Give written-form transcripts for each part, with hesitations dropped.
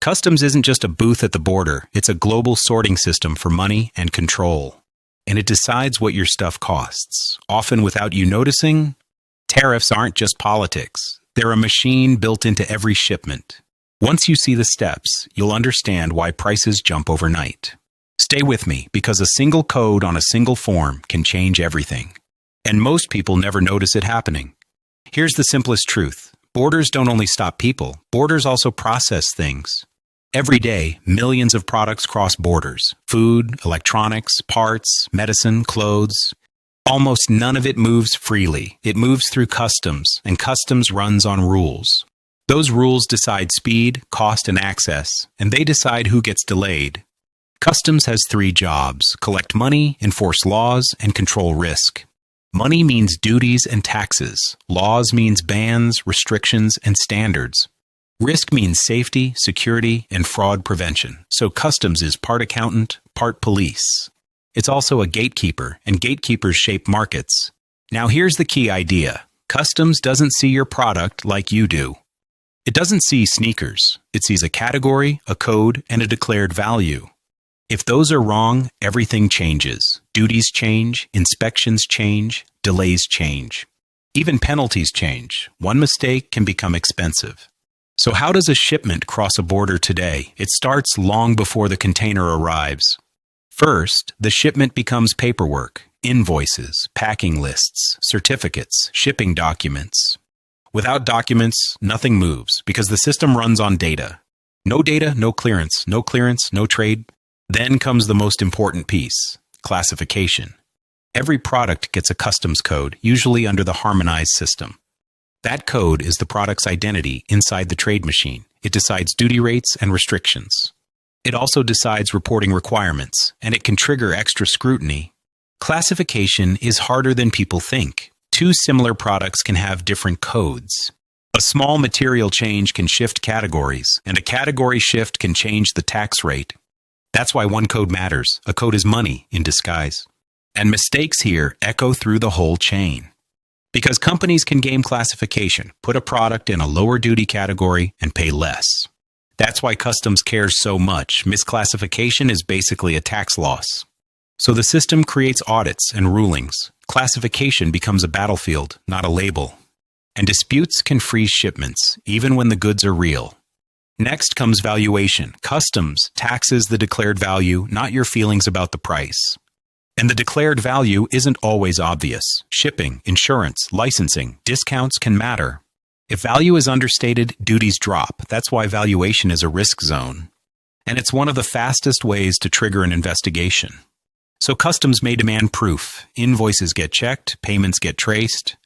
Customs isn't just a booth at the border, it's a global sorting system for money and control. And it decides what your stuff costs, often without you noticing. Tariffs aren't just politics. They're a machine built into every shipment. Once you see the steps, you'll understand why prices jump overnight. Stay with me, because a single code on a single form can change everything. And most people never notice it happening. Here's the simplest truth. Borders don't only stop people, borders also process things. Every day, millions of products cross borders. Food, electronics, parts, medicine, clothes. Almost none of it moves freely. It moves through customs, and customs runs on rules. Those rules decide speed, cost, and access, and they decide who gets delayed. Customs has 3 jobs: collect money, enforce laws, and control risk. Money means duties and taxes. Laws means bans, restrictions, and standards. Risk means safety, security, and fraud prevention. So customs is part accountant, part police. It's also a gatekeeper, and gatekeepers shape markets. Now here's the key idea. Customs doesn't see your product like you do. It doesn't see sneakers. It sees a category, a code, and a declared value. If those are wrong, everything changes. Duties change, inspections change, delays change. Even penalties change. One mistake can become expensive. So how does a shipment cross a border today? It starts long before the container arrives. First, the shipment becomes paperwork, invoices, packing lists, certificates, shipping documents. Without documents, nothing moves because the system runs on data. No data, no clearance, no clearance, no trade. Then comes the most important piece, classification. Every product gets a customs code, usually under the harmonized system. That code is the product's identity inside the trade machine. It decides duty rates and restrictions. It also decides reporting requirements, and it can trigger extra scrutiny. Classification is harder than people think. 2 similar products can have different codes. A small material change can shift categories, and a category shift can change the tax rate. That's why one code matters. A code is money in disguise. And mistakes here echo through the whole chain. Because companies can game classification, put a product in a lower duty category, and pay less. That's why customs cares so much. Misclassification is basically a tax loss. So the system creates audits and rulings. Classification becomes a battlefield, not a label. And disputes can freeze shipments, even when the goods are real. Next comes valuation. Customs taxes the declared value, not your feelings about the price. And the declared value isn't always obvious. Shipping, insurance, licensing, discounts can matter. If value is understated, duties drop. That's why valuation is a risk zone. And it's one of the fastest ways to trigger an investigation. So customs may demand proof. Invoices get checked, payments get traced.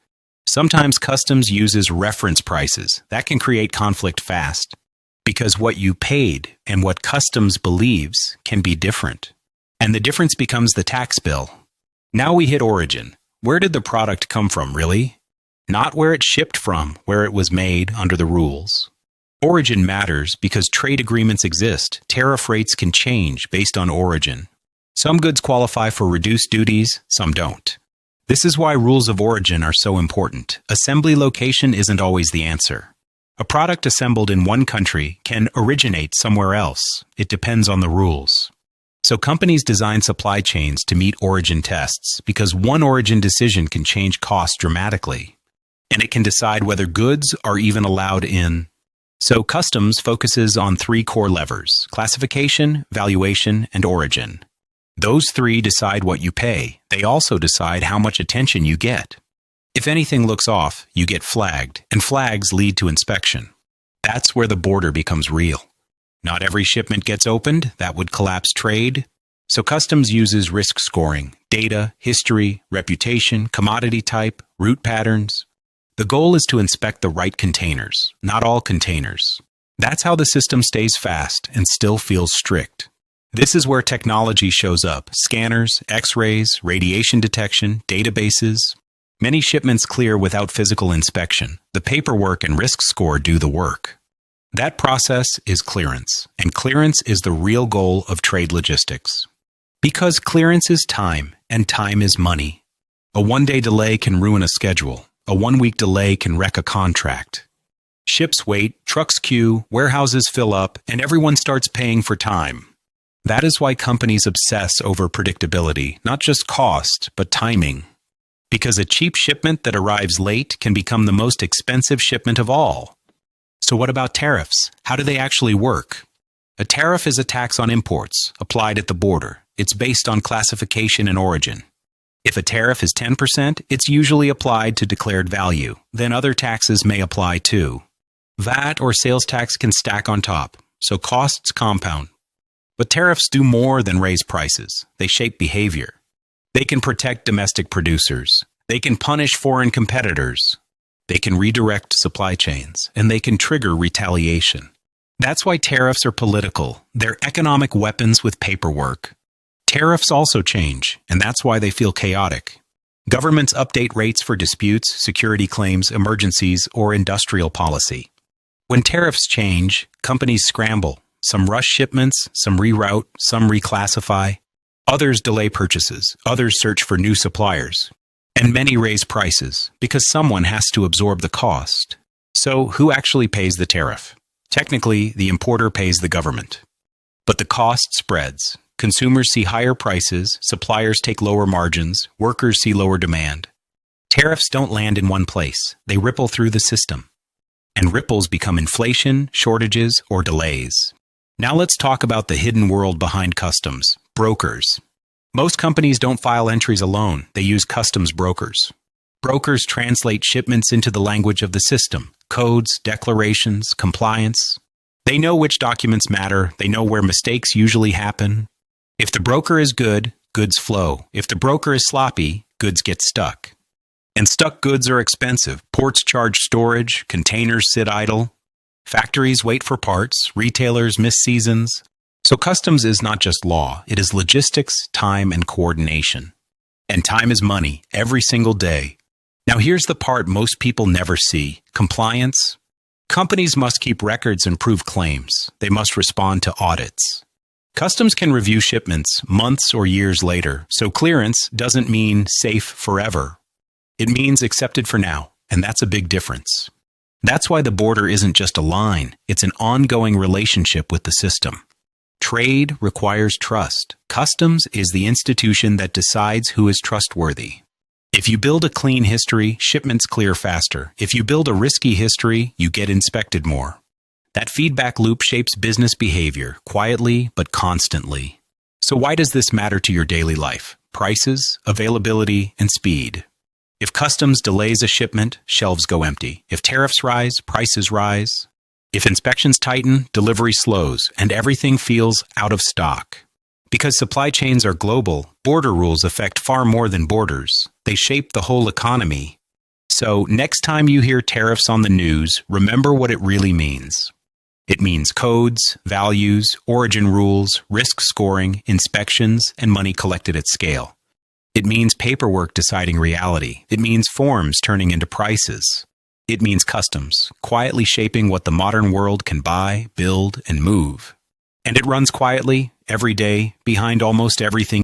Sometimes customs uses reference prices. That can create conflict fast. Because what you paid and what customs believes can be different. And the difference becomes the tax bill. Now we hit origin. Where did the product come from, really? Not where it shipped from, where it was made under the rules. Origin matters because trade agreements exist. Tariff rates can change based on origin. Some goods qualify for reduced duties, some don't. This is why rules of origin are so important. Assembly location isn't always the answer. A product assembled in one country can originate somewhere else. It depends on the rules. So companies design supply chains to meet origin tests because one origin decision can change costs dramatically. And it can decide whether goods are even allowed in. So customs focuses on 3 core levers: classification, valuation, and origin. Those 3 decide what you pay. They also decide how much attention you get. If anything looks off, you get flagged, and flags lead to inspection. That's where the border becomes real. Not every shipment gets opened. That would collapse trade. So customs uses risk scoring, data, history, reputation, commodity type, route patterns. The goal is to inspect the right containers, not all containers. That's how the system stays fast and still feels strict. This is where technology shows up: scanners, x-rays, radiation detection, databases. Many shipments clear without physical inspection. The paperwork and risk score do the work. That process is clearance, and clearance is the real goal of trade logistics. Because clearance is time, and time is money. A 1-day delay can ruin a schedule. A 1-week delay can wreck a contract. Ships wait, trucks queue, warehouses fill up, and everyone starts paying for time. That is why companies obsess over predictability, not just cost, but timing. Because a cheap shipment that arrives late can become the most expensive shipment of all. So what about tariffs? How do they actually work? A tariff is a tax on imports, applied at the border. It's based on classification and origin. If a tariff is 10%, it's usually applied to declared value. Then other taxes may apply too. VAT or sales tax can stack on top, so costs compound. But tariffs do more than raise prices. They shape behavior. They can protect domestic producers. They can punish foreign competitors. They can redirect supply chains, and they can trigger retaliation. That's why tariffs are political. They're economic weapons with paperwork. Tariffs also change, and that's why they feel chaotic. Governments update rates for disputes, security claims, emergencies, or industrial policy. When tariffs change, companies scramble. Some rush shipments, some reroute, some reclassify. Others delay purchases. Others search for new suppliers. And many raise prices because someone has to absorb the cost. So who actually pays the tariff? Technically, the importer pays the government. But the cost spreads. Consumers see higher prices, suppliers take lower margins, workers see lower demand. Tariffs don't land in one place. They ripple through the system. And ripples become inflation, shortages, or delays. Now let's talk about the hidden world behind customs, brokers. Most companies don't file entries alone. They use customs brokers. Brokers translate shipments into the language of the system, codes, declarations, compliance. They know which documents matter. They know where mistakes usually happen. If the broker is good, goods flow. If the broker is sloppy, goods get stuck. And stuck goods are expensive. Ports charge storage, containers sit idle. Factories wait for parts, retailers miss seasons. So customs is not just law, it is logistics, time, and coordination. And time is money, every single day. Now here's the part most people never see: compliance. Companies must keep records and prove claims. They must respond to audits. Customs can review shipments months or years later, so clearance doesn't mean safe forever. It means accepted for now, and that's a big difference. That's why the border isn't just a line, it's an ongoing relationship with the system. Trade requires trust. Customs is the institution that decides who is trustworthy. If you build a clean history, shipments clear faster. If you build a risky history, you get inspected more. That feedback loop shapes business behavior, quietly but constantly. So why does this matter to your daily life? Prices, availability, and speed. If customs delays a shipment, shelves go empty. If tariffs rise, prices rise. If inspections tighten, delivery slows, and everything feels out of stock. Because supply chains are global, border rules affect far more than borders. They shape the whole economy. So next time you hear tariffs on the news, remember what it really means. It means codes, values, origin rules, risk scoring, inspections, and money collected at scale. It means paperwork deciding reality. It means forms turning into prices. It means customs, quietly shaping what the modern world can buy, build, and move. And it runs quietly, every day, behind almost everything